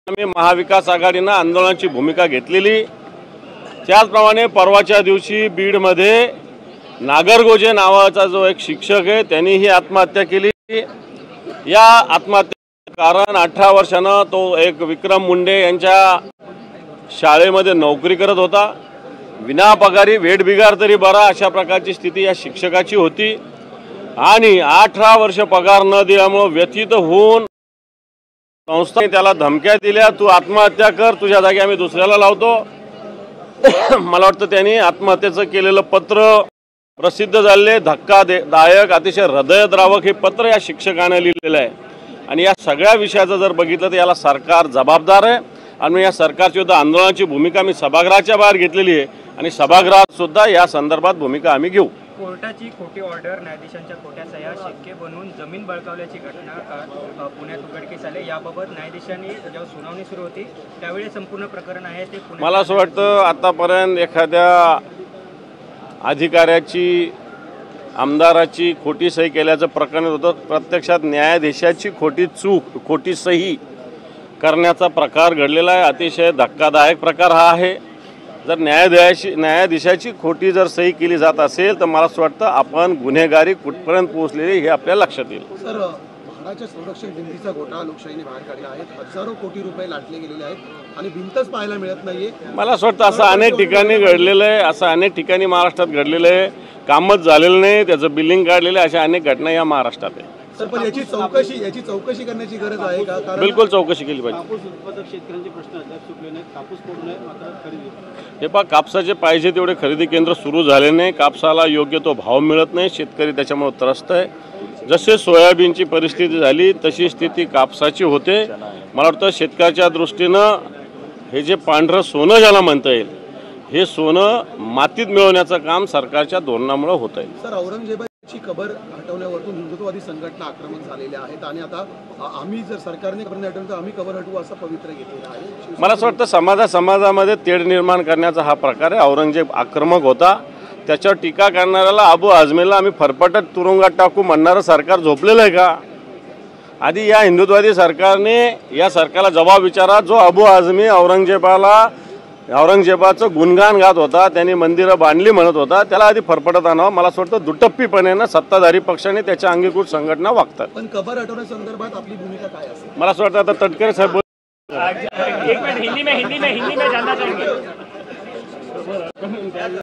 आम्ही महाविकास आघाडीनं आंदोलनाची भूमिका घेतलेली। त्याचप्रमाणे परवाच्या दिवशी बीडमध्ये नागरगोजे नावाचा जो एक शिक्षक आहे त्यांनी ही आत्महत्या केली। या आत्महत्येचे कारण 18 वर्षांना तो एक विक्रम मुंडे यांच्या शाळेमध्ये नोकरी करत होता। विना पगारी वेट बिगार तरी बरा अशा प्रकारची स्थिती या शिक्षकाची होती आणि 18 वर्ष पगार न दिल्यामुळे व्यथित होऊन संस्थेने त्याला धमक्या दिल्या, तू आत्महत्या कर, तुझ्या जागी आम्ही दुसऱ्याला लावतो। मला वाटतं त्यांनी आत्महत्येचं केलेलं पत्र प्रसिद्ध झाले। धक्कादायक अतिशय हृदयद्रावक हे पत्र या शिक्षकाने लिहिलेलं आहे आणि या सगळ्या विषयाचं जर बघितलं तर याला सरकार जबाबदार आहे आणि या सरकारची सुद्धा आंदोलनाची भूमिका मी सभागृहाच्या बाहेर घेतलेली आहे आणि सभागृहात सुद्धा या संदर्भात भूमिका आम्ही घेऊ। कोर्टाची खोटी ऑर्डर, न्यायाधीशांच्या खोट्या सह्या, शिक्के बनवून जमीन बळकावल्याची घटना पुण्यात उघडकीस आली। याबाबत न्यायाधीशांनी जेव्हा सुनावणी सुरू होती त्यावेळी संपूर्ण प्रकरण आहे ते मला असं वाटतं आतापर्यंत एखाद्या अधिकाऱ्याची आमदाराची खोटी सही केल्याचं प्रकरण होतं, प्रत्यक्षात न्यायाधीशाची खोटी सही करण्याचा प्रकार घडलेला आहे। अतिशय धक्कादायक प्रकार हा आहे। जर न्यायाधीशाची खोटी जर सही केली जात असेल तर मला असं वाटतं आपण गुन्हेगारी कुठपर्यंत पोहोचलेली हे आपल्या लक्षात येईल। सर, म्हाडाच्या संरक्षण भिंतीचा घोटाळा लोकशाहीने बाहेर काढला आहे। हजारो कोटी रुपये लाटले गेलेले आहेत आणि भिंतच पाहायला मिळत नाहीये। मला असं वाटतं असं अनेक ठिकाणी घडलेलं आहे, असं अनेक ठिकाणी महाराष्ट्रात घडलेलं आहे। कामच झालेलं नाही, त्याचं बिलिंग काढलेलं आहे, अशा अनेक घटना या महाराष्ट्रात आहे। सर, पण याची चौकशी करण्याची गरज आहे का? बिलकुल चौकशी केली पाहिजे। कापूस उत्पादक शेतकऱ्यांचे प्रश्न अद्याप सुटले नाहीत। कापूस पडू नये मात्र खरेदी हे पहा, कापसाचे पाहिजे तेवढे खरेदी केंद्र सुरू झाले नाही, कापसाला योग्य तो भाव मिळत नाही, शेतकरी त्याच्यामुळे त्रस्त आहे। जसे सोयाबीनची परिस्थिती झाली तशी स्थिती कापसाची होते। मला वाटतं शेतकऱ्याच्या दृष्टीनं हे जे पांढरं सोनं ज्याला म्हणता येईल हे सोनं मातीत मिळवण्याचं काम सरकारच्या धोरणामुळे होत आहे। सर, औरंगजेबाची कबर हटवण्यावरून हिंदुत्ववादी संघटना आक्रमक झालेल्या आहेत आणि आता आम्ही जर सरकारने कबर नाही हटवलं तर आम्ही कबर हटवू असं पवित्र घेतलेलं आहे। मला असं वाटतं समाजामध्ये तेढ निर्माण करण्याचा हा प्रकार आहे। औरंगजेब आक्रमक होता, त्याच्यावर टीका करणाऱ्याला अबू आझमीला आम्ही फरफटत तुरुंगात टाकू म्हणणारं सरकार झोपलेलं आहे का? आधी या हिंदुत्ववादी सरकारने या सरकारला जबाब विचारा। जो अबू आझमी औरंगजेबाचं गुणगान गात होता, त्यांनी मंदिरं बांधली म्हणत होता, त्याला आधी फरफटत आणावं। मला असं वाटतं दुटप्पीपणेनं सत्ताधारी पक्षाने त्याच्या अंगीकृत संघटना वागतात। पण कबर हटवण्यासंदर्भात आपली भूमिका काय असेल? मला असं वाटतं आता तटकरे साहेब हिंदी में जानना चाहेंगे।